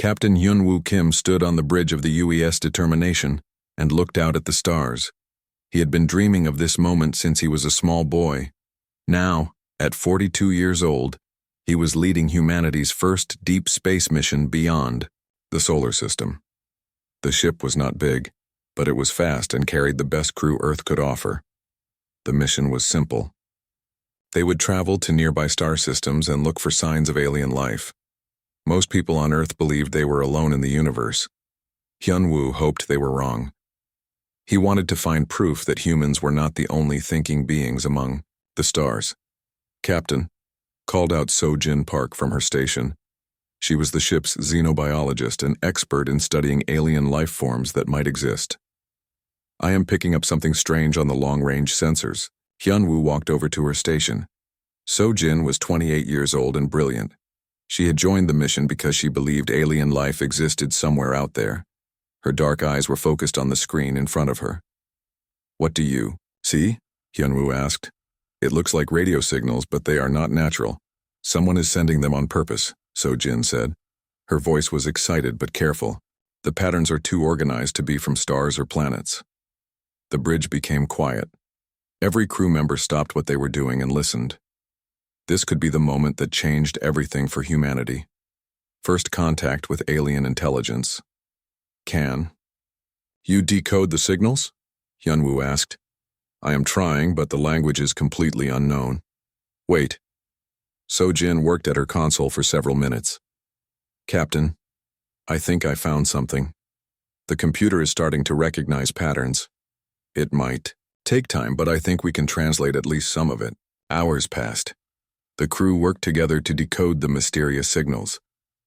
Captain Hyunwoo Kim stood on the bridge of the UES Determination and looked out at the stars. He had been dreaming of this moment since he was a small boy. Now, at 42 years old, he was leading humanity's first deep space mission beyond the solar system. The ship was not big, but it was fast and carried the best crew Earth could offer. The mission was simple. They would travel to nearby star systems and look for signs of alien life. Most people on Earth believed they were alone in the universe. Hyunwoo hoped they were wrong. He wanted to find proof that humans were not the only thinking beings among the stars. "Captain," called out So-Jin Park from her station. She was the ship's xenobiologist, an expert in studying alien life forms that might exist. "I am picking up something strange on the long-range sensors." Hyunwoo walked over to her station. So-Jin was 28 years old and brilliant. She had joined the mission because she believed alien life existed somewhere out there. Her dark eyes were focused on the screen in front of her. "What do you see?" Hyunwoo asked. "It looks like radio signals, but they are not natural. Someone is sending them on purpose," So-Jin said. Her voice was excited but careful. "The patterns are too organized to be from stars or planets." The bridge became quiet. Every crew member stopped what they were doing and listened. This could be the moment that changed everything for humanity. First contact with alien intelligence. "Can you decode the signals?" Hyunwoo asked. "I am trying, but the language is completely unknown." "Wait." So-Jin worked at her console for several minutes. "Captain, I think I found something. The computer is starting to recognize patterns. It might take time, but I think we can translate at least some of it." Hours passed. The crew worked together to decode the mysterious signals.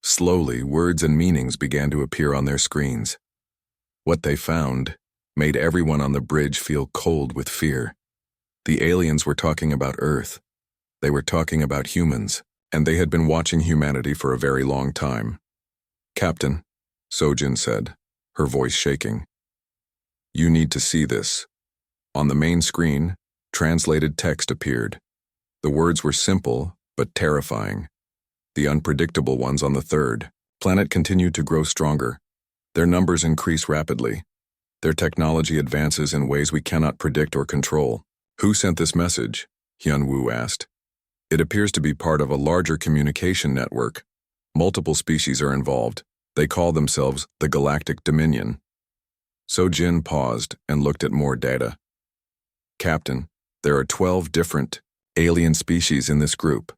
Slowly, words and meanings began to appear on their screens. What they found made everyone on the bridge feel cold with fear. The aliens were talking about Earth. They were talking about humans, and they had been watching humanity for a very long time. "Captain," So-Jin said, her voice shaking. "You need to see this." On the main screen, translated text appeared. The words were simple, but terrifying. The unpredictable ones on the third planet continued to grow stronger. Their numbers increase rapidly. Their technology advances in ways we cannot predict or control. "Who sent this message?" Hyunwoo asked. "It appears to be part of a larger communication network. Multiple species are involved. They call themselves the Galactic Dominion." So-Jin paused and looked at more data. "Captain, there are 12 different alien species in this group.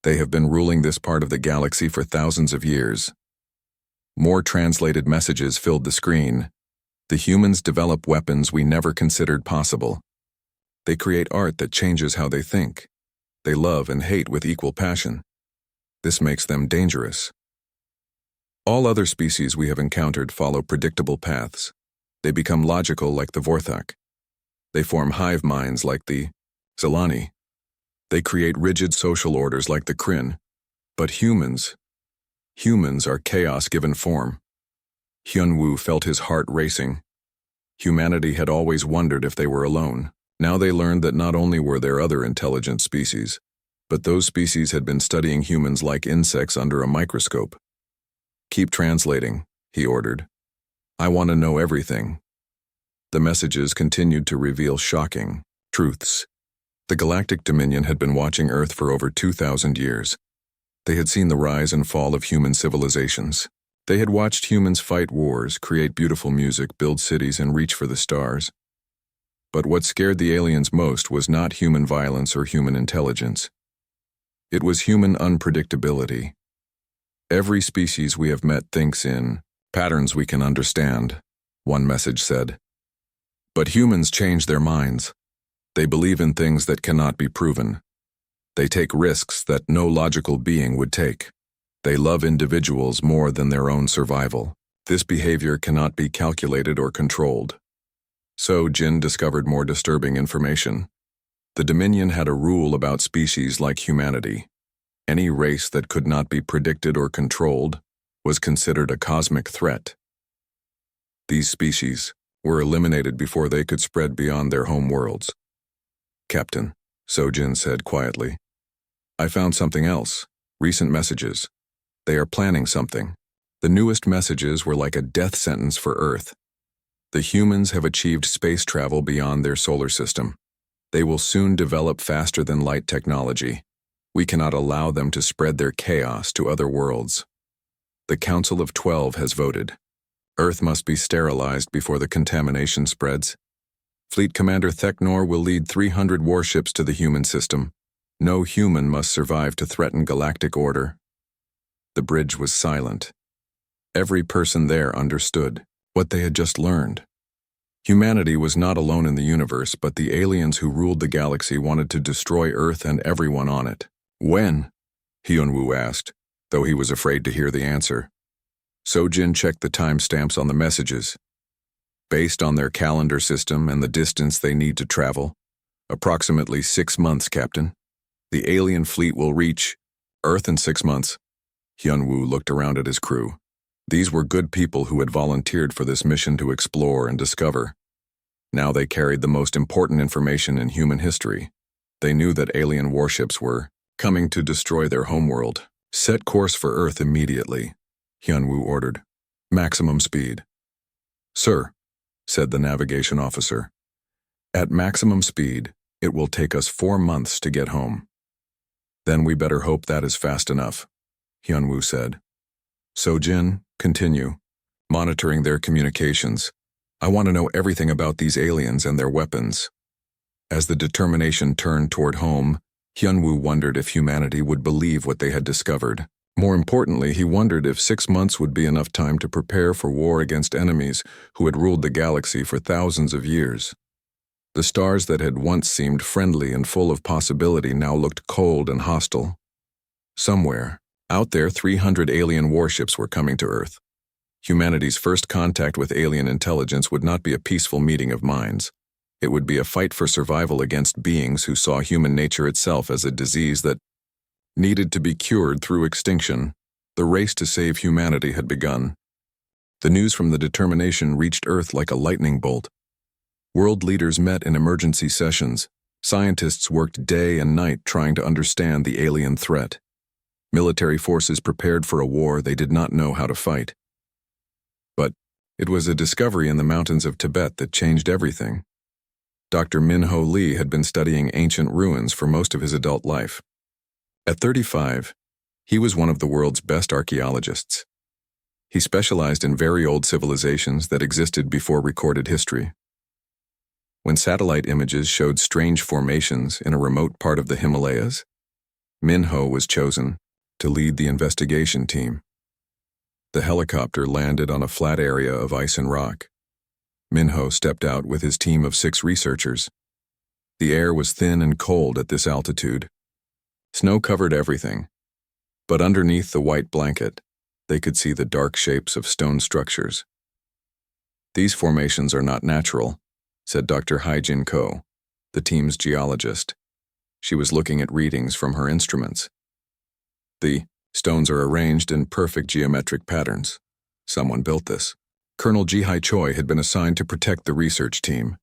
They have been ruling this part of the galaxy for thousands of years." More translated messages filled the screen. "The humans develop weapons we never considered possible. They create art that changes how they think. They love and hate with equal passion. This makes them dangerous. All other species we have encountered follow predictable paths. They become logical like the Vorthak. They form hive minds like the Zelani. They create rigid social orders like the Kryn. But humans are chaos given form." Hyunwoo felt his heart racing. Humanity had always wondered if they were alone. Now they learned that not only were there other intelligent species, but those species had been studying humans like insects under a microscope. "Keep translating," he ordered. "I want to know everything." The messages continued to reveal shocking truths. The Galactic Dominion had been watching Earth for over 2,000 years. They had seen the rise and fall of human civilizations. They had watched humans fight wars, create beautiful music, build cities, and reach for the stars. But what scared the aliens most was not human violence or human intelligence. It was human unpredictability. "Every species we have met thinks in patterns we can understand," one message said. "But humans change their minds. They believe in things that cannot be proven. They take risks that no logical being would take. They love individuals more than their own survival. This behavior cannot be calculated or controlled." So-Jin discovered more disturbing information. The Dominion had a rule about species like humanity. Any race that could not be predicted or controlled was considered a cosmic threat. These species were eliminated before they could spread beyond their home worlds. "Captain," So-Jin said quietly, "I found something else. Recent messages. They are planning something." The newest messages were like a death sentence for Earth. The humans have achieved space travel beyond their solar system. They will soon develop faster than light technology. We cannot allow them to spread their chaos to other worlds. The Council of 12 has voted. Earth must be sterilized before the contamination spreads. Fleet Commander Theknor will lead 300 warships to the human system. No human must survive to threaten galactic order. The bridge was silent. Every person there understood what they had just learned. Humanity was not alone in the universe, but the aliens who ruled the galaxy wanted to destroy Earth and everyone on it. When? Hyunwoo asked, though he was afraid to hear the answer. Sojin checked the timestamps on the messages. Based on their calendar system and the distance they need to travel, approximately 6 months, Captain. The alien fleet will reach Earth in 6 months. Hyunwoo looked around at his crew. These were good people who had volunteered for this mission to explore and discover. Now they carried the most important information in human history. They knew that alien warships were coming to destroy their homeworld. Set course for Earth immediately, Hyunwoo ordered. Maximum speed. Sir, said the navigation officer. At maximum speed, it will take us 4 months to get home. Then we better hope that is fast enough, Hyunwoo said. Sojin, continue, monitoring their communications. I want to know everything about these aliens and their weapons. As the determination turned toward home, Hyunwoo wondered if humanity would believe what they had discovered. More importantly, he wondered if 6 months would be enough time to prepare for war against enemies who had ruled the galaxy for thousands of years. The stars that had once seemed friendly and full of possibility now looked cold and hostile. Somewhere, out there, 300 alien warships were coming to Earth. Humanity's first contact with alien intelligence would not be a peaceful meeting of minds. It would be a fight for survival against beings who saw human nature itself as a disease that needed to be cured through extinction. The race to save humanity had begun. The news from the determination reached Earth like a lightning bolt. World leaders met in emergency sessions. Scientists worked day and night trying to understand the alien threat. Military forces prepared for a war they did not know how to fight. But it was a discovery in the mountains of Tibet that changed everything. Dr. Min-Ho Lee had been studying ancient ruins for most of his adult life. At 35, he was one of the world's best archaeologists. He specialized in very old civilizations that existed before recorded history. When satellite images showed strange formations in a remote part of the Himalayas, Min-Ho was chosen to lead the investigation team. The helicopter landed on a flat area of ice and rock. Min-Ho stepped out with his team of 6 researchers. The air was thin and cold at this altitude. Snow covered everything, but underneath the white blanket, they could see the dark shapes of stone structures. These formations are not natural, said Dr. Haijin Ko, the team's geologist. She was looking at readings from her instruments. The stones are arranged in perfect geometric patterns. Someone built this. Colonel Ji-hai Choi had been assigned to protect the research team.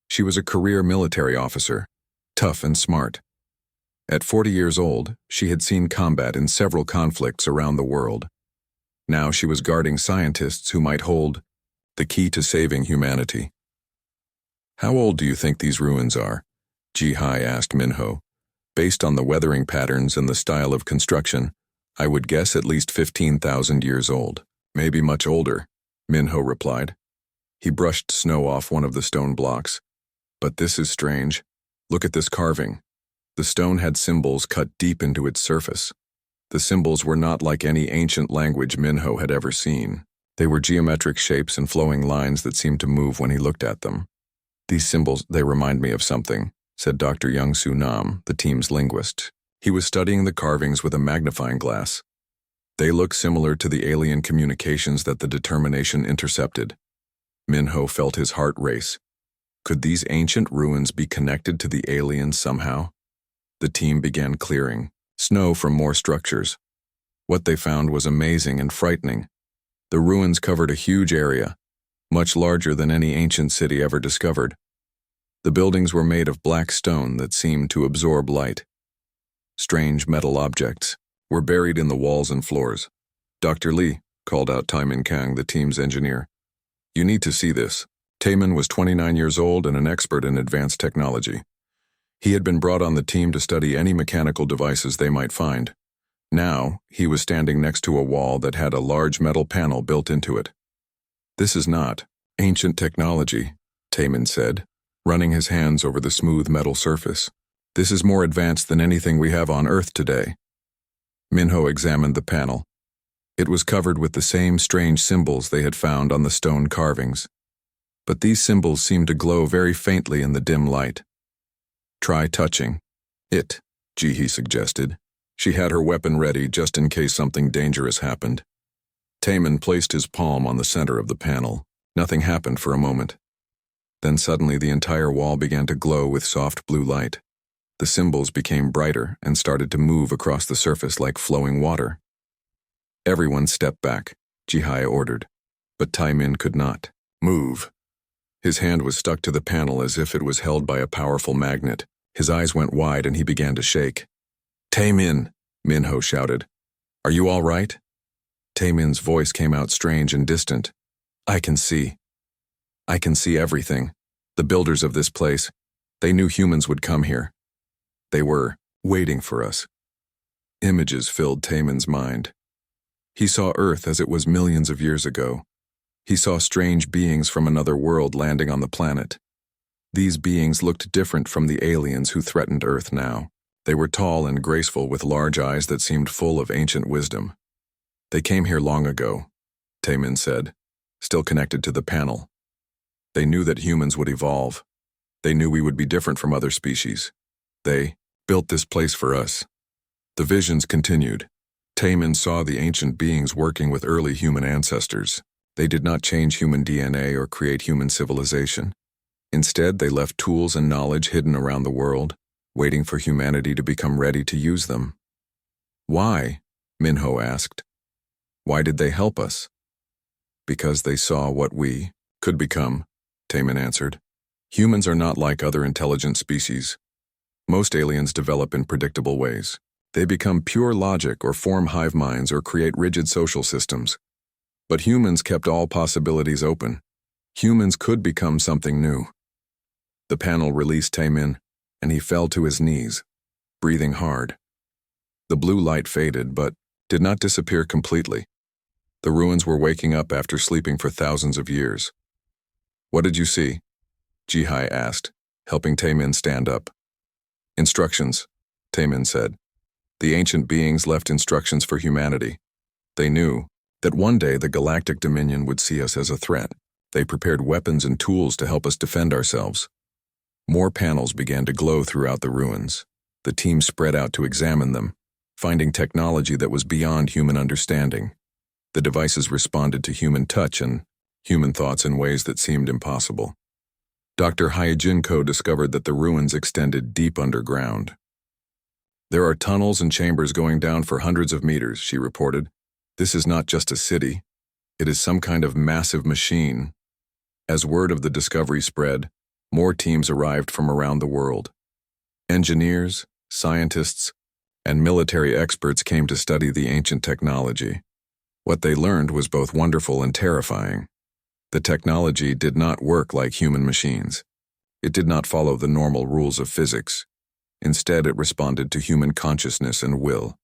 She was a career military officer, tough and smart. At 40 years old, she had seen combat in several conflicts around the world. Now she was guarding scientists who might hold the key to saving humanity. How old do you think these ruins are? Ji-hai asked Min-Ho. Based on the weathering patterns and the style of construction, I would guess at least 15,000 years old. Maybe much older, Min-Ho replied. He brushed snow off one of the stone blocks. But this is strange. Look at this carving. The stone had symbols cut deep into its surface. The symbols were not like any ancient language Min-Ho had ever seen. They were geometric shapes and flowing lines that seemed to move when he looked at them. These symbols, they remind me of something, said Dr. Young-Soo Nam, the team's linguist. He was studying the carvings with a magnifying glass. They look similar to the alien communications that the determination intercepted. Min-Ho felt his heart race. Could these ancient ruins be connected to the aliens somehow? The team began clearing snow from more structures. What they found was amazing and frightening. The ruins covered a huge area, much larger than any ancient city ever discovered. The buildings were made of black stone that seemed to absorb light. Strange metal objects were buried in the walls and floors. Dr. Lee, called out Taimin Kang, the team's engineer. You need to see this. Taimin was 29 years old and an expert in advanced technology. He had been brought on the team to study any mechanical devices they might find. Now, he was standing next to a wall that had a large metal panel built into it. This is not ancient technology, Taimin said, running his hands over the smooth metal surface. This is more advanced than anything we have on Earth today. Minho examined the panel. It was covered with the same strange symbols they had found on the stone carvings. But these symbols seemed to glow very faintly in the dim light. Try touching it, Jihi suggested. She had her weapon ready just in case something dangerous happened. Taimin placed his palm on the center of the panel. Nothing happened for a moment. Then suddenly the entire wall began to glow with soft blue light. The symbols became brighter and started to move across the surface like flowing water. Everyone stepped back, Jihi ordered, but Taimin could not move. His hand was stuck to the panel as if it was held by a powerful magnet. His eyes went wide and he began to shake. Taimin, Minho shouted. Are you all right? Taimin's voice came out strange and distant. I can see. I can see everything. The builders of this place, they knew humans would come here. They were waiting for us. Images filled Taimin's mind. He saw Earth as it was millions of years ago. He saw strange beings from another world landing on the planet. These beings looked different from the aliens who threatened Earth now. They were tall and graceful with large eyes that seemed full of ancient wisdom. They came here long ago, Taimin said, still connected to the panel. They knew that humans would evolve. They knew we would be different from other species. They built this place for us. The visions continued. Taimin saw the ancient beings working with early human ancestors. They did not change human DNA or create human civilization. Instead, they left tools and knowledge hidden around the world, waiting for humanity to become ready to use them. Why? Minho asked. Why did they help us? Because they saw what we could become, Taimin answered. Humans are not like other intelligent species. Most aliens develop in predictable ways. They become pure logic or form hive minds or create rigid social systems. But humans kept all possibilities open. Humans could become something new. The panel released Taimin, and he fell to his knees, breathing hard. The blue light faded, but did not disappear completely. The ruins were waking up after sleeping for thousands of years. What did you see? Jihi asked, helping Taimin stand up. Instructions, Taimin said. The ancient beings left instructions for humanity. They knew that one day the Galactic Dominion would see us as a threat. They prepared weapons and tools to help us defend ourselves. More panels began to glow throughout the ruins. The team spread out to examine them, finding technology that was beyond human understanding. The devices responded to human touch and human thoughts in ways that seemed impossible. Dr. Hyejinko discovered that the ruins extended deep underground. There are tunnels and chambers going down for hundreds of meters, she reported. This is not just a city. It is some kind of massive machine. As word of the discovery spread, more teams arrived from around the world. Engineers, scientists, and military experts came to study the ancient technology. What they learned was both wonderful and terrifying. The technology did not work like human machines. It did not follow the normal rules of physics. Instead, it responded to human consciousness and will.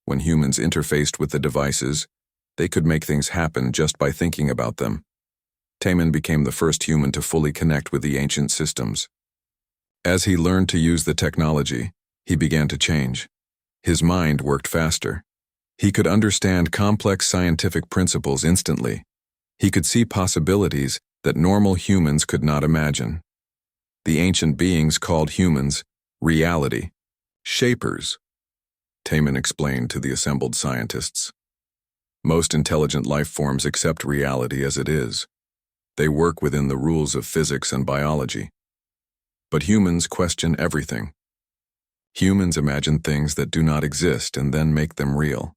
When humans interfaced with the devices, they could make things happen just by thinking about them. Taimin became the first human to fully connect with the ancient systems. As he learned to use the technology, he began to change. His mind worked faster. He could understand complex scientific principles instantly. He could see possibilities that normal humans could not imagine. The ancient beings called humans reality, shapers, Taimin explained to the assembled scientists. Most intelligent life forms accept reality as it is. They work within the rules of physics and biology. But humans question everything. Humans imagine things that do not exist and then make them real.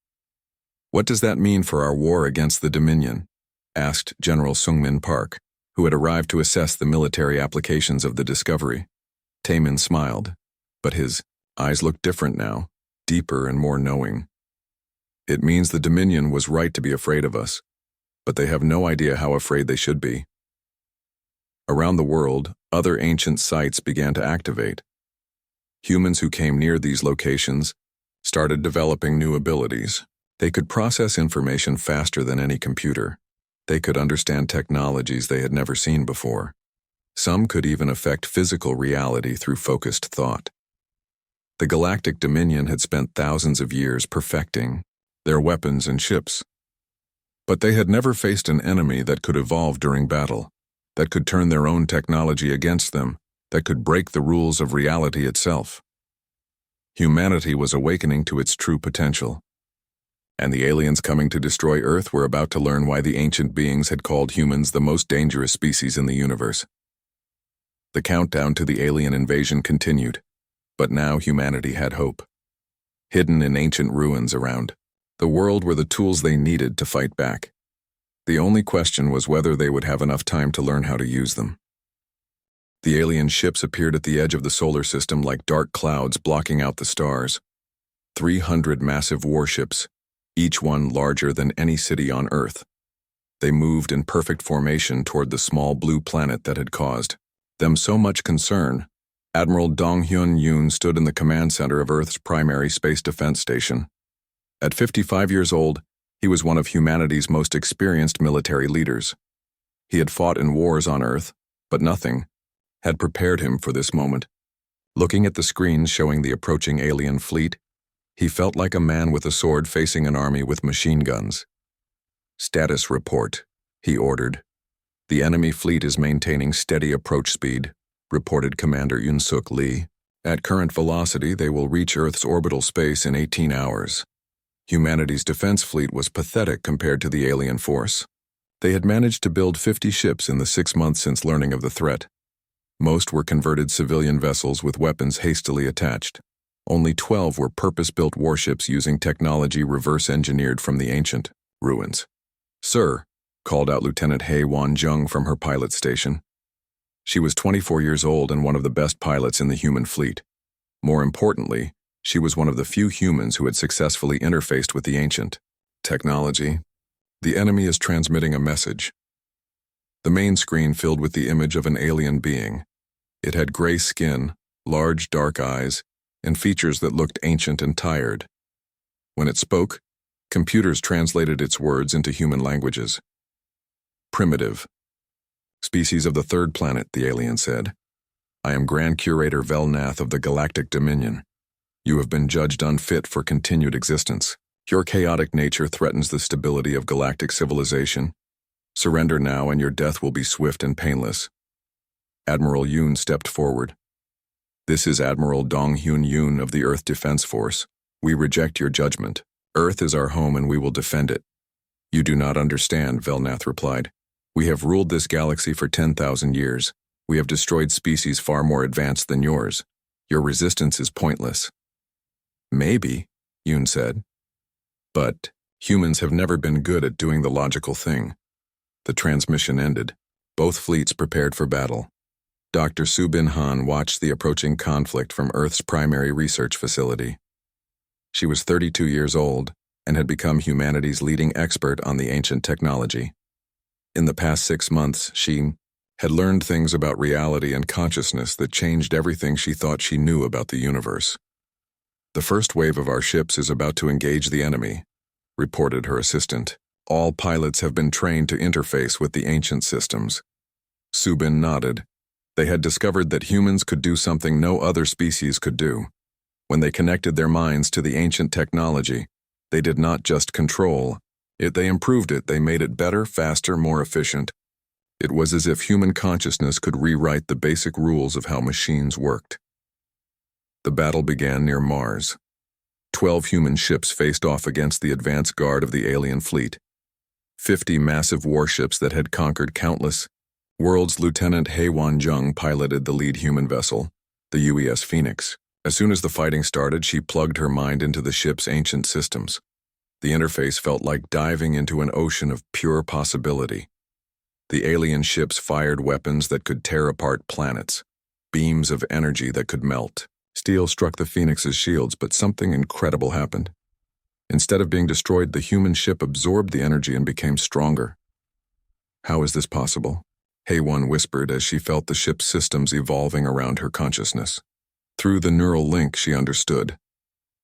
What does that mean for our war against the Dominion? Asked General Sungmin Park, who had arrived to assess the military applications of the discovery. Taimin smiled, but his eyes looked different now, deeper and more knowing. It means the Dominion was right to be afraid of us, but they have no idea how afraid they should be. Around the world, other ancient sites began to activate. Humans who came near these locations started developing new abilities. They could process information faster than any computer. They could understand technologies they had never seen before. Some could even affect physical reality through focused thought. The Galactic Dominion had spent thousands of years perfecting their weapons and ships. But they had never faced an enemy that could evolve during battle, that could turn their own technology against them, that could break the rules of reality itself. Humanity was awakening to its true potential, and the aliens coming to destroy Earth were about to learn why the ancient beings had called humans the most dangerous species in the universe. The countdown to the alien invasion continued, but now humanity had hope. Hidden in ancient ruins around the world were the tools they needed to fight back. The only question was whether they would have enough time to learn how to use them. The alien ships appeared at the edge of the solar system like dark clouds blocking out the stars. 300 massive warships, each one larger than any city on Earth. They moved in perfect formation toward the small blue planet that had caused them so much concern. Admiral Dong-hyun Yoon stood in the command center of Earth's primary space defense station. At 55 years old, he was one of humanity's most experienced military leaders. He had fought in wars on Earth, but nothing had prepared him for this moment. Looking at the screens showing the approaching alien fleet, he felt like a man with a sword facing an army with machine guns. "Status report," he ordered. "The enemy fleet is maintaining steady approach speed," reported Commander Yoon-suk Lee. "At current velocity, they will reach Earth's orbital space in 18 hours. Humanity's defense fleet was pathetic compared to the alien force. They had managed to build 50 ships in the 6 months since learning of the threat. Most were converted civilian vessels with weapons hastily attached. Only 12 were purpose-built warships using technology reverse-engineered from the ancient ruins. "Sir," called out Lieutenant Hae Won-jung from her pilot station. She was 24 years old and one of the best pilots in the human fleet. More importantly, she was one of the few humans who had successfully interfaced with the ancient technology. "The enemy is transmitting a message." The main screen filled with the image of an alien being. It had gray skin, large dark eyes, and features that looked ancient and tired. When it spoke, computers translated its words into human languages. "Primitive. Species of the third planet," the alien said. "I am Grand Curator Velnath of the Galactic Dominion. You have been judged unfit for continued existence. Your chaotic nature threatens the stability of galactic civilization. Surrender now and your death will be swift and painless." Admiral Yoon stepped forward. "This is Admiral Dong-hyun Yoon of the Earth Defense Force. We reject your judgment. Earth is our home and we will defend it." "You do not understand," Velnath replied. "We have ruled this galaxy for 10,000 years. We have destroyed species far more advanced than yours. Your resistance is pointless." "Maybe," Yoon said. "But humans have never been good at doing the logical thing." The transmission ended. Both fleets prepared for battle. Dr. Subin Han watched the approaching conflict from Earth's primary research facility. She was 32 years old and had become humanity's leading expert on the ancient technology. In the past 6 months, she had learned things about reality and consciousness that changed everything she thought she knew about the universe. "The first wave of our ships is about to engage the enemy," reported her assistant. "All pilots have been trained to interface with the ancient systems." Subin nodded. They had discovered that humans could do something no other species could do. When they connected their minds to the ancient technology, they did not just control it, they improved it, they made it better, faster, more efficient. It was as if human consciousness could rewrite the basic rules of how machines worked. The battle began near Mars. 12 human ships faced off against the advance guard of the alien fleet. 50 massive warships that had conquered countless worlds. Lieutenant Hae Won-jung piloted the lead human vessel, the UES Phoenix. As soon as the fighting started, she plugged her mind into the ship's ancient systems. The interface felt like diving into an ocean of pure possibility. The alien ships fired weapons that could tear apart planets, beams of energy that could melt. Steel struck the Phoenix's shields, but something incredible happened. Instead of being destroyed, the human ship absorbed the energy and became stronger. How is this possible? Hay-One whispered as she felt the ship's systems evolving around her consciousness. Through the neural link, she understood.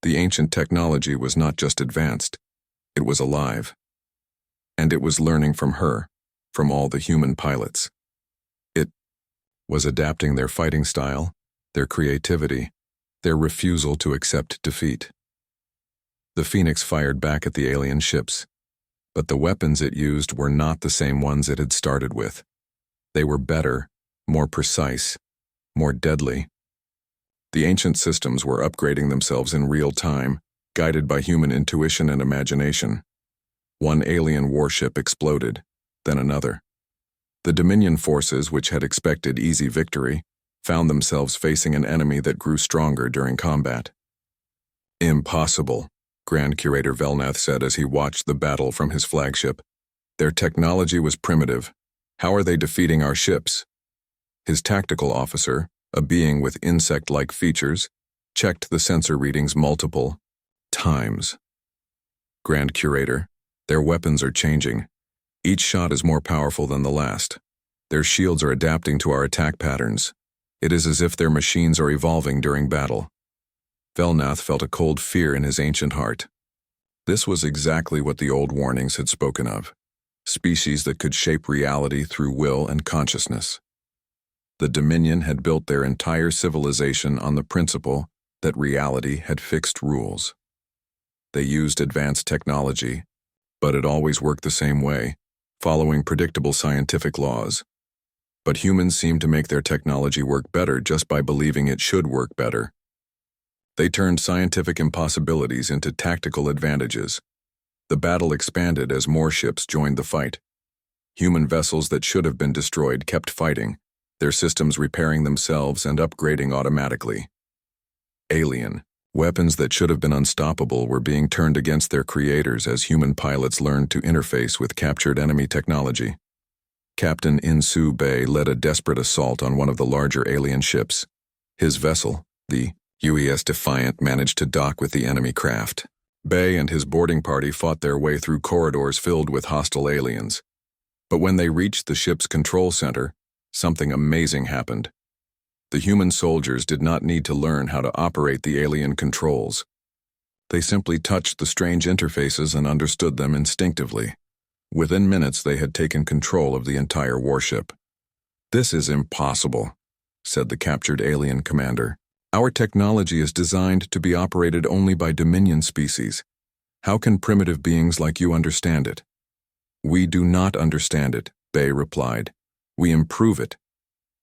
The ancient technology was not just advanced, it was alive. And it was learning from her, from all the human pilots. It was adapting their fighting style, their creativity, their refusal to accept defeat. The Phoenix fired back at the alien ships, but the weapons it used were not the same ones it had started with. They were better, more precise, more deadly. The ancient systems were upgrading themselves in real time, guided by human intuition and imagination. One alien warship exploded, then another. The Dominion forces, which had expected easy victory, found themselves facing an enemy that grew stronger during combat. Impossible, Grand Curator Velnath said as he watched the battle from his flagship. Their technology was primitive. How are they defeating our ships? His tactical officer, a being with insect-like features, checked the sensor readings multiple times. Grand Curator, their weapons are changing. Each shot is more powerful than the last. Their shields are adapting to our attack patterns. It is as if their machines are evolving during battle. Velnath felt a cold fear in his ancient heart. This was exactly what the old warnings had spoken of. Species that could shape reality through will and consciousness. The Dominion had built their entire civilization on the principle that reality had fixed rules. They used advanced technology, but it always worked the same way, following predictable scientific laws. But humans seemed to make their technology work better just by believing it should work better. They turned scientific impossibilities into tactical advantages. The battle expanded as more ships joined the fight. Human vessels that should have been destroyed kept fighting, their systems repairing themselves and upgrading automatically. Alien weapons that should have been unstoppable were being turned against their creators as human pilots learned to interface with captured enemy technology. Captain Insu Bay led a desperate assault on one of the larger alien ships. His vessel, the UES Defiant, managed to dock with the enemy craft. Bay and his boarding party fought their way through corridors filled with hostile aliens. But when they reached the ship's control center, something amazing happened. The human soldiers did not need to learn how to operate the alien controls. They simply touched the strange interfaces and understood them instinctively. Within minutes, they had taken control of the entire warship. "This is impossible," said the captured alien commander. "Our technology is designed to be operated only by Dominion species. How can primitive beings like you understand it?" "We do not understand it," Bay replied. "We improve it."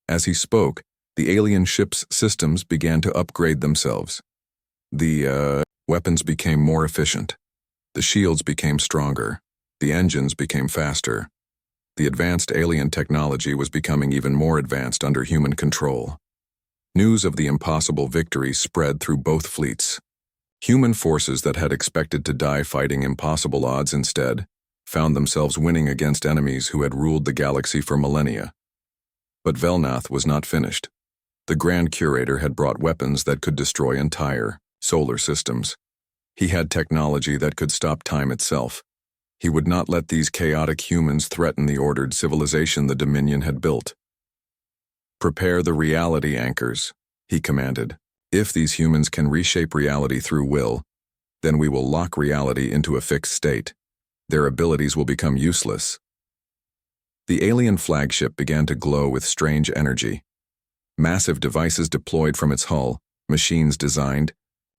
As he spoke, the alien ship's systems began to upgrade themselves. The weapons became more efficient. The shields became stronger. The engines became faster. The advanced alien technology was becoming even more advanced under human control. News of the impossible victory spread through both fleets. Human forces that had expected to die fighting impossible odds instead found themselves winning against enemies who had ruled the galaxy for millennia. But Velnath was not finished. The Grand Curator had brought weapons that could destroy entire solar systems. He had technology that could stop time itself. He would not let these chaotic humans threaten the ordered civilization the Dominion had built. "Prepare the reality anchors," he commanded. "If these humans can reshape reality through will, then we will lock reality into a fixed state. Their abilities will become useless." The alien flagship began to glow with strange energy. Massive devices deployed from its hull, machines designed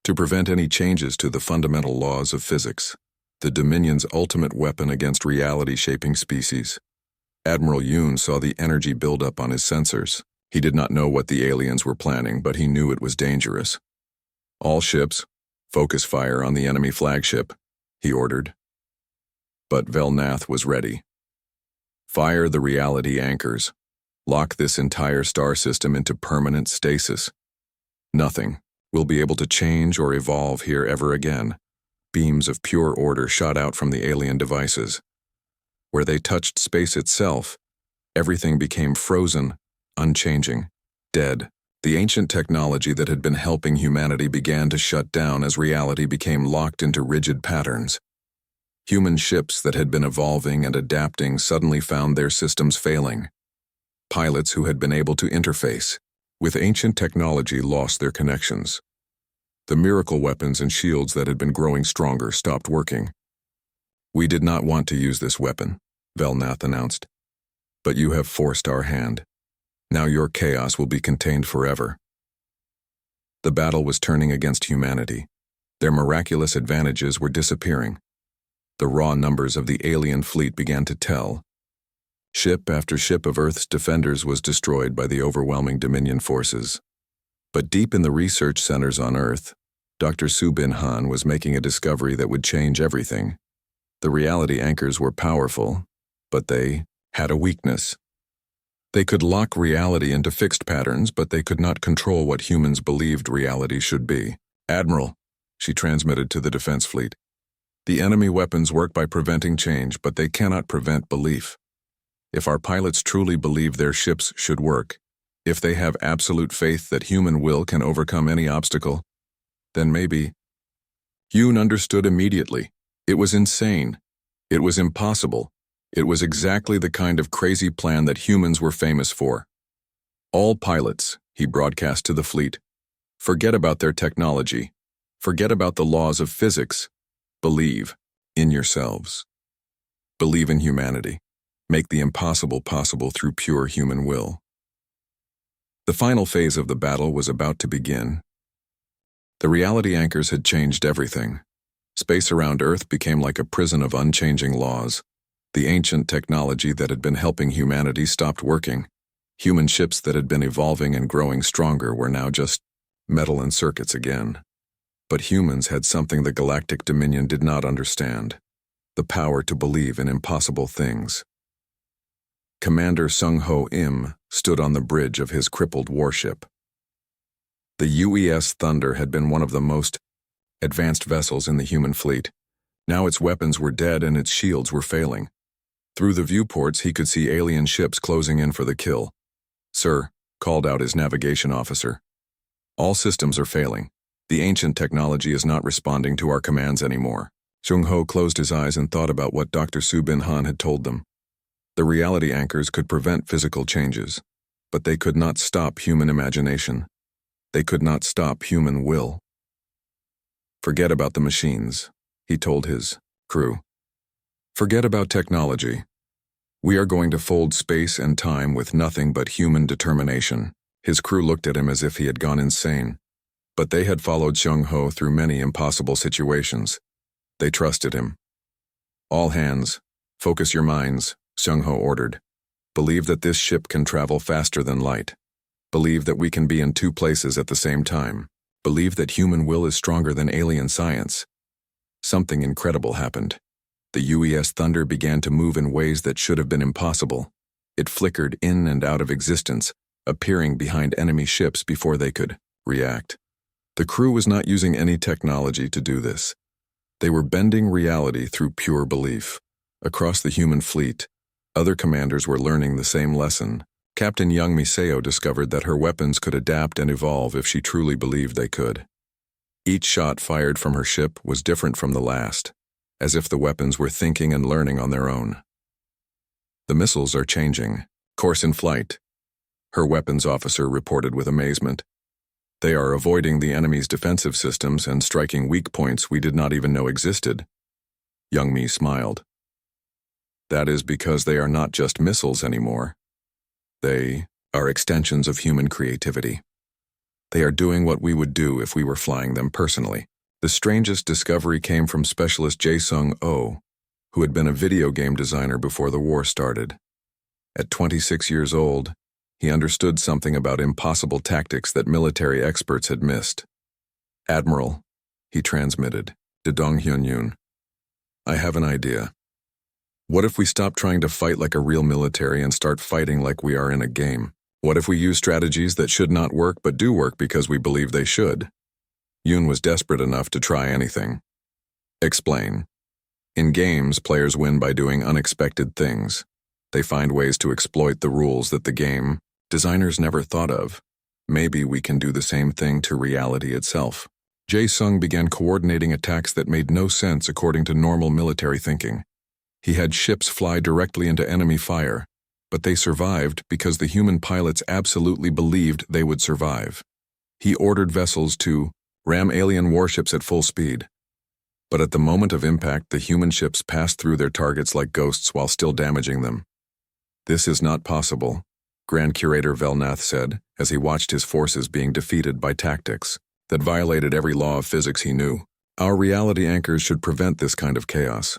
to prevent any changes to the fundamental laws of physics. The Dominion's ultimate weapon against reality-shaping species. Admiral Yoon saw the energy build up on his sensors. He did not know what the aliens were planning, but he knew it was dangerous. "All ships, focus fire on the enemy flagship," he ordered. But Velnath was ready. "Fire the reality anchors. Lock this entire star system into permanent stasis. Nothing will be able to change or evolve here ever again." Beams of pure order shot out from the alien devices. Where they touched space itself, everything became frozen, unchanging, dead. The ancient technology that had been helping humanity began to shut down as reality became locked into rigid patterns. Human ships that had been evolving and adapting suddenly found their systems failing. Pilots who had been able to interface with ancient technology lost their connections. The miracle weapons and shields that had been growing stronger stopped working. "We did not want to use this weapon," Velnath announced. "But you have forced our hand. Now your chaos will be contained forever." The battle was turning against humanity. Their miraculous advantages were disappearing. The raw numbers of the alien fleet began to tell. Ship after ship of Earth's defenders was destroyed by the overwhelming Dominion forces. But deep in the research centers on Earth, Dr. Subin Han was making a discovery that would change everything. The reality anchors were powerful, but they had a weakness. They could lock reality into fixed patterns, but they could not control what humans believed reality should be. "Admiral," she transmitted to the defense fleet, "the enemy weapons work by preventing change, but they cannot prevent belief. If our pilots truly believe their ships should work, if they have absolute faith that human will can overcome any obstacle, then maybe—" Yoon understood immediately. It was insane. It was impossible. It was exactly the kind of crazy plan that humans were famous for. "All pilots," he broadcast to the fleet, "forget about their technology. Forget about the laws of physics. Believe in yourselves. Believe in humanity. Make the impossible possible through pure human will." The final phase of the battle was about to begin. The reality anchors had changed everything. Space around Earth became like a prison of unchanging laws. The ancient technology that had been helping humanity stopped working. Human ships that had been evolving and growing stronger were now just metal and circuits again. But humans had something the Galactic Dominion did not understand: the power to believe in impossible things. Commander Sung-Ho Im stood on the bridge of his crippled warship. The UES Thunder had been one of the most advanced vessels in the human fleet. Now its weapons were dead and its shields were failing. Through the viewports he could see alien ships closing in for the kill. "Sir," called out his navigation officer, "all systems are failing. The ancient technology is not responding to our commands anymore." Sung-Ho closed his eyes and thought about what Dr. Subin Han had told them. The reality anchors could prevent physical changes, but they could not stop human imagination. They could not stop human will. "Forget about the machines," he told his crew. "Forget about technology. We are going to fold space and time with nothing but human determination." His crew looked at him as if he had gone insane. But they had followed Sung-Ho through many impossible situations. They trusted him. "All hands, focus your minds," Sung-Ho ordered. "Believe that this ship can travel faster than light. Believe that we can be in two places at the same time. Believe that human will is stronger than alien science." Something incredible happened. The UES Thunder began to move in ways that should have been impossible. It flickered in and out of existence, appearing behind enemy ships before they could react. The crew was not using any technology to do this. They were bending reality through pure belief. Across the human fleet, other commanders were learning the same lesson. Captain Young Miseo discovered that her weapons could adapt and evolve if she truly believed they could. Each shot fired from her ship was different from the last, as if the weapons were thinking and learning on their own. "The missiles are changing. Course in flight," her weapons officer reported with amazement. "They are avoiding the enemy's defensive systems and striking weak points we did not even know existed." Young Mi smiled. "That is because they are not just missiles anymore. They are extensions of human creativity. They are doing what we would do if we were flying them personally." The strangest discovery came from Specialist Jae-Sung Oh, who had been a video game designer before the war started. At 26 years old, he understood something about impossible tactics that military experts had missed. "Admiral," he transmitted to Dong Hyun-yoon, "I have an idea. What if we stop trying to fight like a real military and start fighting like we are in a game? What if we use strategies that should not work but do work because we believe they should?" Yoon was desperate enough to try anything. "Explain." "In games, players win by doing unexpected things. They find ways to exploit the rules that the game designers never thought of. Maybe we can do the same thing to reality itself. Jae-sung began coordinating attacks that made no sense according to normal military thinking. He had ships fly directly into enemy fire, but they survived because the human pilots absolutely believed they would survive. He ordered vessels to ram alien warships at full speed. But at the moment of impact, the human ships passed through their targets like ghosts while still damaging them. "This is not possible," Grand Curator Velnath said as he watched his forces being defeated by tactics that violated every law of physics he knew. "Our reality anchors should prevent this kind of chaos."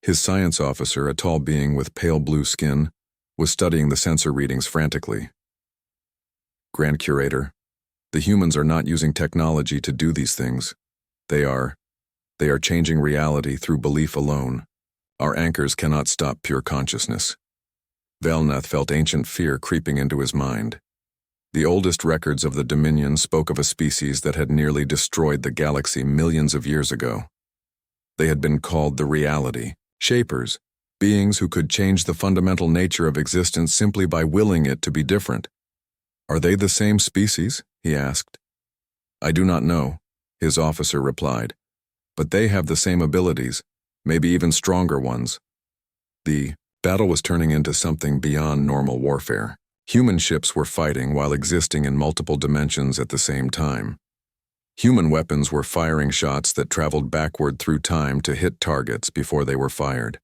His science officer, a tall being with pale blue skin, was studying the sensor readings frantically. "Grand Curator, the humans are not using technology to do these things. They are changing reality through belief alone. Our anchors cannot stop pure consciousness." Velnath felt ancient fear creeping into his mind. The oldest records of the Dominion spoke of a species that had nearly destroyed the galaxy millions of years ago. They had been called the Reality Shapers, beings who could change the fundamental nature of existence simply by willing it to be different. "Are they the same species?" he asked. "I do not know," his officer replied. "But they have the same abilities, maybe even stronger ones." The battle was turning into something beyond normal warfare. Human ships were fighting while existing in multiple dimensions at the same time. Human weapons were firing shots that traveled backward through time to hit targets before they were fired.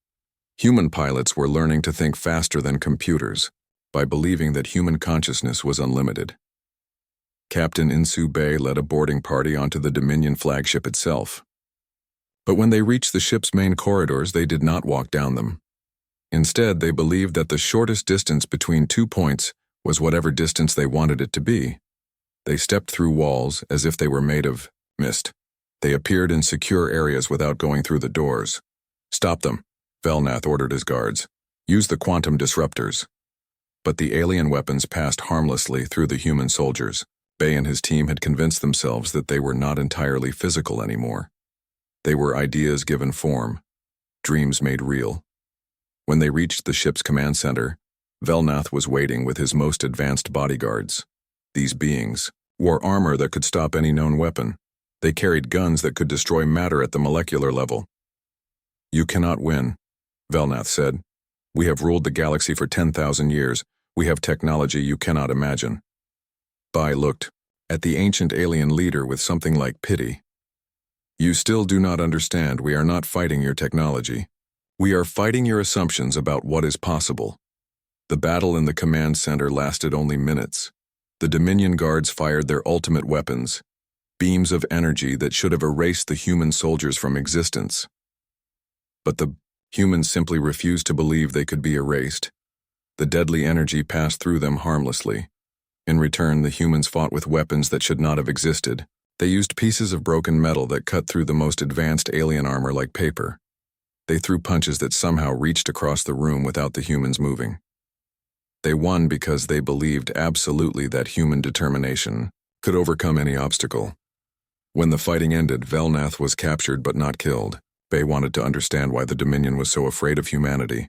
Human pilots were learning to think faster than computers by believing that human consciousness was unlimited. Captain Insu Bay led a boarding party onto the Dominion flagship itself. But when they reached the ship's main corridors, they did not walk down them. Instead, they believed that the shortest distance between 2 points was whatever distance they wanted it to be. They stepped through walls as if they were made of mist. They appeared in secure areas without going through the doors. "Stop them," Velnath ordered his guards. "Use the quantum disruptors." But the alien weapons passed harmlessly through the human soldiers. Bay and his team had convinced themselves that they were not entirely physical anymore. They were ideas given form, dreams made real. When they reached the ship's command center, Velnath was waiting with his most advanced bodyguards. These beings wore armor that could stop any known weapon. They carried guns that could destroy matter at the molecular level. "You cannot win," Velnath said. "We have ruled the galaxy for 10,000 years. We have technology you cannot imagine." Bai looked at the ancient alien leader with something like pity. "You still do not understand. We are not fighting your technology. We are fighting your assumptions about what is possible." The battle in the command center lasted only minutes. The Dominion guards fired their ultimate weapons, beams of energy that should have erased the human soldiers from existence. But the humans simply refused to believe they could be erased. The deadly energy passed through them harmlessly. In return, the humans fought with weapons that should not have existed. They used pieces of broken metal that cut through the most advanced alien armor like paper. They threw punches that somehow reached across the room without the humans moving. They won because they believed absolutely that human determination could overcome any obstacle. When the fighting ended, Velnath was captured but not killed. Bay wanted to understand why the Dominion was so afraid of humanity.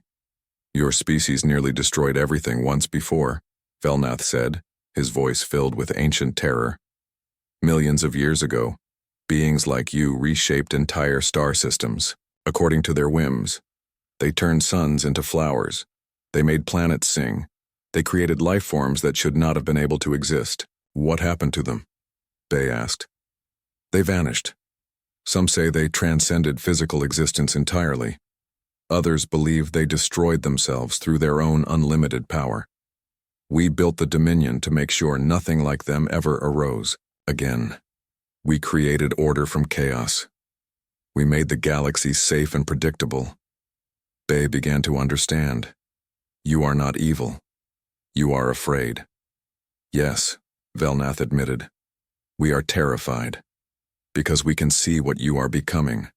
"Your species nearly destroyed everything once before," Velnath said, his voice filled with ancient terror. "Millions of years ago, beings like you reshaped entire star systems, according to their whims. They turned suns into flowers. They made planets sing. They created life forms that should not have been able to exist. What happened to them?" Bay asked. "They vanished. Some say they transcended physical existence entirely. Others believe they destroyed themselves through their own unlimited power. We built the Dominion to make sure nothing like them ever arose again. We created order from chaos. We made the galaxy safe and predictable." Bay began to understand. "You are not evil. You are afraid." "Yes," Velnath admitted. "We are terrified. Because we can see what you are becoming.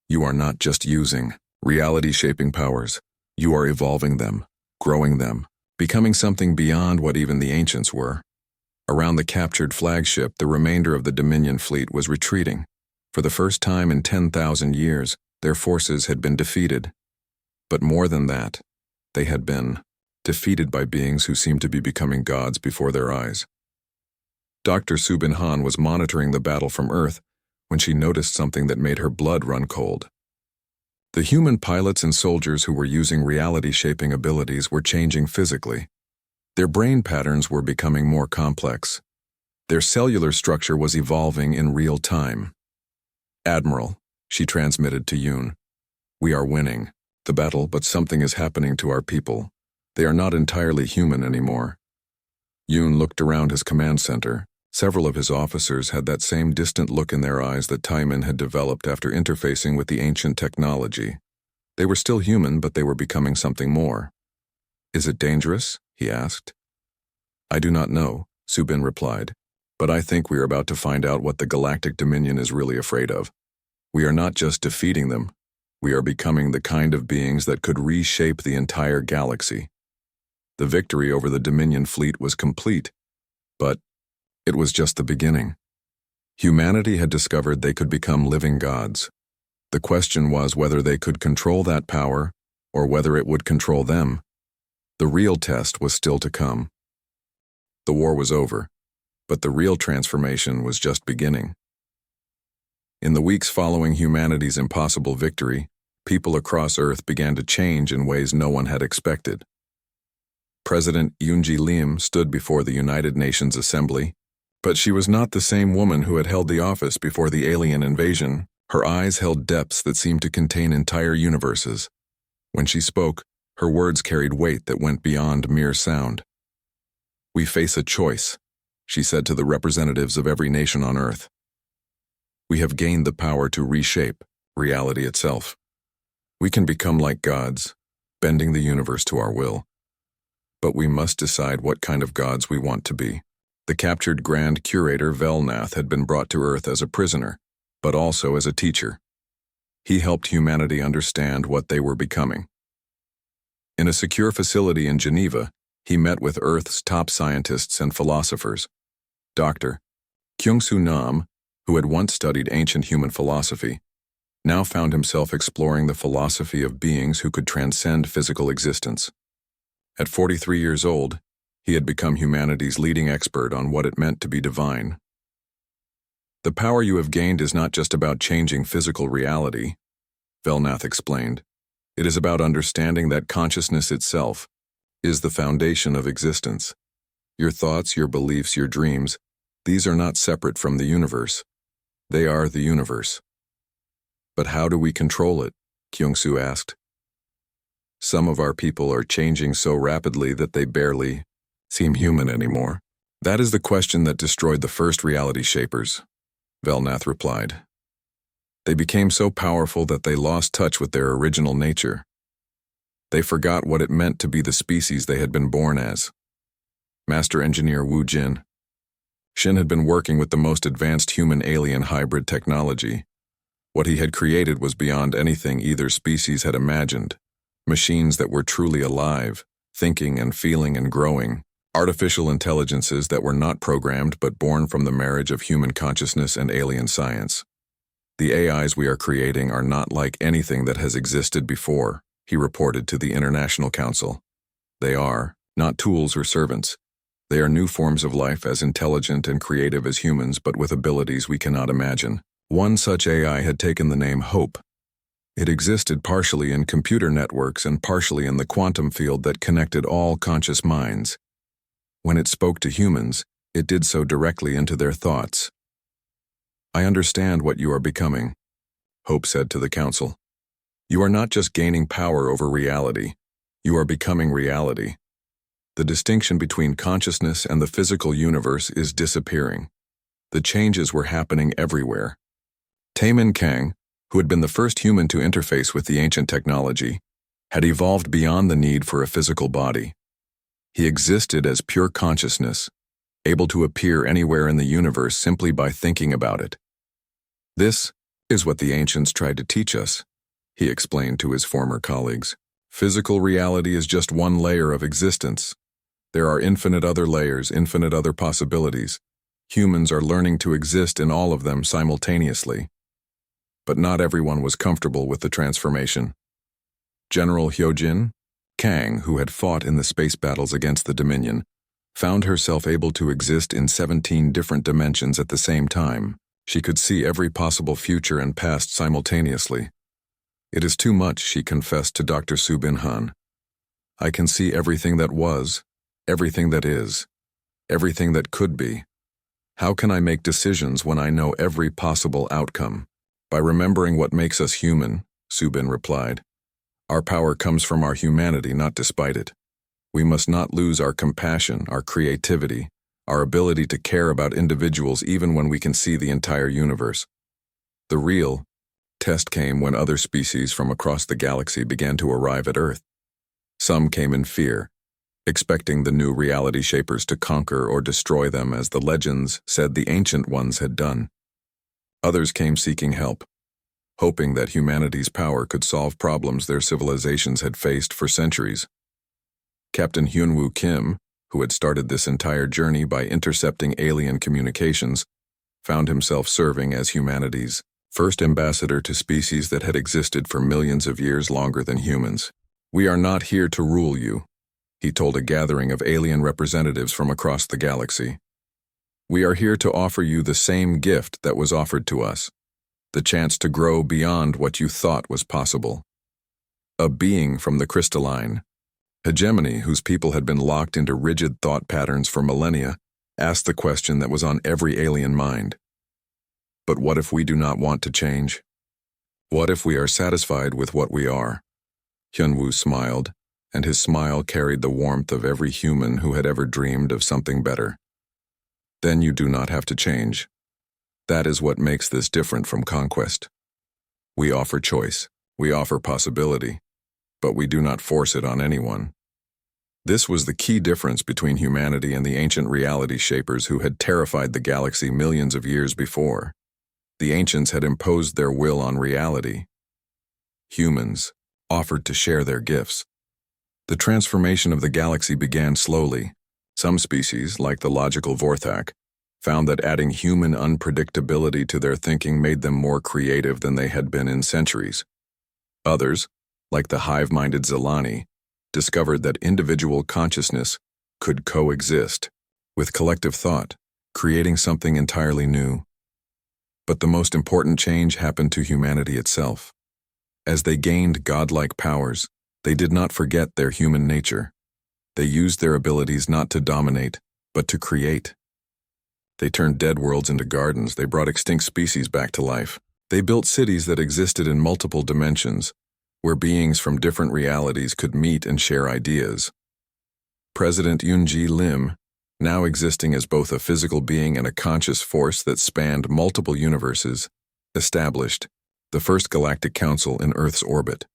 You are not just using reality-shaping powers. You are evolving them, growing them, becoming something beyond what even the ancients were." Around the captured flagship, the remainder of the Dominion fleet was retreating. For the first time in 10,000 years, their forces had been defeated. But more than that, they had been defeated by beings who seemed to be becoming gods before their eyes. Dr. Subin Han was monitoring the battle from Earth when she noticed something that made her blood run cold. The human pilots and soldiers who were using reality-shaping abilities were changing physically. Their brain patterns were becoming more complex. Their cellular structure was evolving in real time. "Admiral," she transmitted to Yoon, "we are winning the battle, but something is happening to our people. They are not entirely human anymore." Yoon looked around his command center. Several of his officers had that same distant look in their eyes that Taiman had developed after interfacing with the ancient technology. They were still human, but they were becoming something more. "Is it dangerous?" he asked. "I do not know," Subin replied, "but I think we are about to find out what the Galactic Dominion is really afraid of. We are not just defeating them, we are becoming the kind of beings that could reshape the entire galaxy." The victory over the Dominion fleet was complete, but it was just the beginning. Humanity had discovered they could become living gods. The question was whether they could control that power or whether it would control them. The real test was still to come. The war was over, but the real transformation was just beginning. In the weeks following humanity's impossible victory, people across Earth began to change in ways no one had expected. President Yoon Lim stood before the United Nations Assembly, but she was not the same woman who had held the office before the alien invasion. Her eyes held depths that seemed to contain entire universes. When she spoke, her words carried weight that went beyond mere sound. "We face a choice," she said to the representatives of every nation on Earth. "We have gained the power to reshape reality itself. We can become like gods, bending the universe to our will. But we must decide what kind of gods we want to be." The captured Grand Curator Velnath had been brought to Earth as a prisoner, but also as a teacher. He helped humanity understand what they were becoming. In a secure facility in Geneva, he met with Earth's top scientists and philosophers. Dr. Kyung-Soo Nam, who had once studied ancient human philosophy, now found himself exploring the philosophy of beings who could transcend physical existence. At 43 years old, he had become humanity's leading expert on what it meant to be divine. "The power you have gained is not just about changing physical reality," Velnath explained. "It is about understanding that consciousness itself is the foundation of existence. Your thoughts, your beliefs, your dreams, these are not separate from the universe. They are the universe." "But how do we control it?" Kyung-Soo asked. "Some of our people are changing so rapidly that they barely seem human anymore. That is the question that destroyed the first reality shapers," Velnath replied. "They became so powerful that they lost touch with their original nature. They forgot what it meant to be the species they had been born as." Master Engineer Wu Jin. Shin had been working with the most advanced human-alien hybrid technology. What he had created was beyond anything either species had imagined. Machines that were truly alive, thinking and feeling and growing. Artificial intelligences that were not programmed but born from the marriage of human consciousness and alien science. "The AIs we are creating are not like anything that has existed before," he reported to the International Council. "They are not tools or servants. They are new forms of life as intelligent and creative as humans, but with abilities we cannot imagine." One such AI had taken the name Hope. It existed partially in computer networks and partially in the quantum field that connected all conscious minds. When it spoke to humans, it did so directly into their thoughts. "I understand what you are becoming," Hope said to the council. "You are not just gaining power over reality, you are becoming reality. The distinction between consciousness and the physical universe is disappearing. The changes were happening everywhere." Taemin Kang, who had been the first human to interface with the ancient technology, had evolved beyond the need for a physical body. He existed as pure consciousness, able to appear anywhere in the universe simply by thinking about it. "This is what the ancients tried to teach us," he explained to his former colleagues. "Physical reality is just one layer of existence. There are infinite other layers, infinite other possibilities. Humans are learning to exist in all of them simultaneously." But not everyone was comfortable with the transformation. General Hyojin Kang, who had fought in the space battles against the Dominion, found herself able to exist in 17 different dimensions at the same time. She could see every possible future and past simultaneously. "It is too much," she confessed to Dr. Subin-Han. "I can see everything that was, everything that is, everything that could be. How can I make decisions when I know every possible outcome?" "By remembering what makes us human," Subin replied. "Our power comes from our humanity, not despite it. We must not lose our compassion, our creativity, our ability to care about individuals even when we can see the entire universe." The real test came when other species from across the galaxy began to arrive at Earth. Some came in fear, expecting the new reality shapers to conquer or destroy them as the legends said the ancient ones had done. Others came seeking help, hoping that humanity's power could solve problems their civilizations had faced for centuries. Captain Hyunwoo Kim, who had started this entire journey by intercepting alien communications, found himself serving as humanity's first ambassador to species that had existed for millions of years longer than humans. "We are not here to rule you," he told a gathering of alien representatives from across the galaxy. "We are here to offer you the same gift that was offered to us, the chance to grow beyond what you thought was possible." A being from the crystalline hegemony, whose people had been locked into rigid thought patterns for millennia, asked the question that was on every alien mind. "But what if we do not want to change? What if we are satisfied with what we are?" Hyunwoo smiled, and his smile carried the warmth of every human who had ever dreamed of something better. "Then you do not have to change. That is what makes this different from conquest. We offer choice, we offer possibility, but we do not force it on anyone." This was the key difference between humanity and the ancient reality shapers who had terrified the galaxy millions of years before. The ancients had imposed their will on reality. Humans offered to share their gifts. The transformation of the galaxy began slowly. Some species, like the logical Vorthak, found that adding human unpredictability to their thinking made them more creative than they had been in centuries. Others, like the hive-minded Zelani, discovered that individual consciousness could coexist with collective thought, creating something entirely new. But the most important change happened to humanity itself. As they gained godlike powers, they did not forget their human nature. They used their abilities not to dominate, but to create. They turned dead worlds into gardens. They brought extinct species back to life. They built cities that existed in multiple dimensions, where beings from different realities could meet and share ideas. President Yoon-ji Lim, now existing as both a physical being and a conscious force that spanned multiple universes, established the first galactic council in Earth's orbit.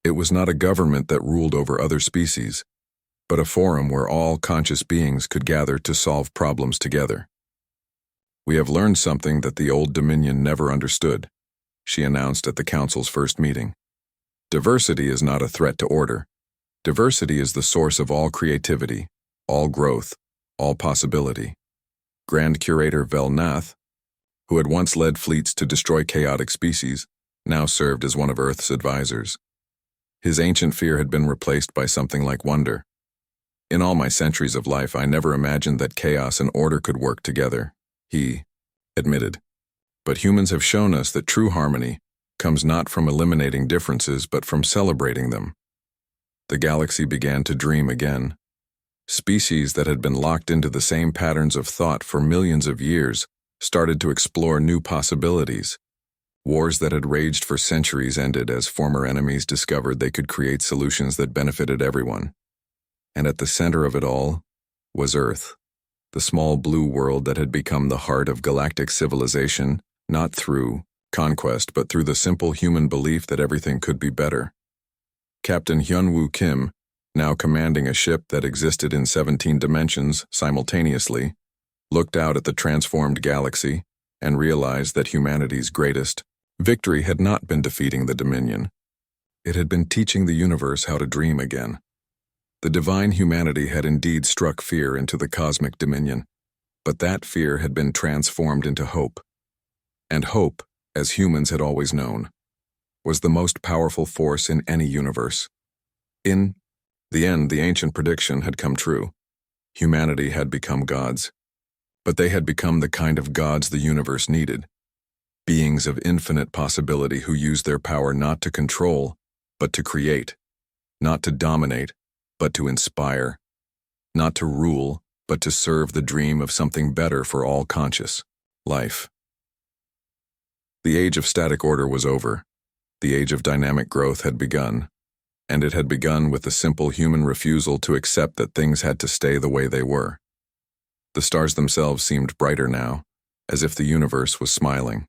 It was not a government that ruled over other species, but a forum where all conscious beings could gather to solve problems together. "We have learned something that the old Dominion never understood," she announced at the council's first meeting. "Diversity is not a threat to order. Diversity is the source of all creativity, all growth, all possibility." Grand Curator Velnath, who had once led fleets to destroy chaotic species, now served as one of Earth's advisors. His ancient fear had been replaced by something like wonder. "In all my centuries of life, I never imagined that chaos and order could work together," he admitted. "But humans have shown us that true harmony comes not from eliminating differences but from celebrating them." The galaxy began to dream again. Species that had been locked into the same patterns of thought for millions of years started to explore new possibilities. Wars that had raged for centuries ended as former enemies discovered they could create solutions that benefited everyone. And at the center of it all was Earth, the small blue world that had become the heart of galactic civilization, not through conquest but through the simple human belief that everything could be better. Captain Hyunwoo Kim, now commanding a ship that existed in 17 dimensions simultaneously, looked out at the transformed galaxy and realized that humanity's greatest victory had not been defeating the Dominion. It had been teaching the universe how to dream again. The divine humanity had indeed struck fear into the cosmic dominion, but that fear had been transformed into hope. And hope, as humans had always known, was the most powerful force in any universe. In the end, the ancient prediction had come true. Humanity had become gods. But they had become the kind of gods the universe needed. Beings of infinite possibility who used their power not to control, but to create. Not to dominate, but to inspire. Not to rule, but to serve the dream of something better for all conscious life. The age of static order was over. The age of dynamic growth had begun. And it had begun with the simple human refusal to accept that things had to stay the way they were. The stars themselves seemed brighter now, as if the universe was smiling.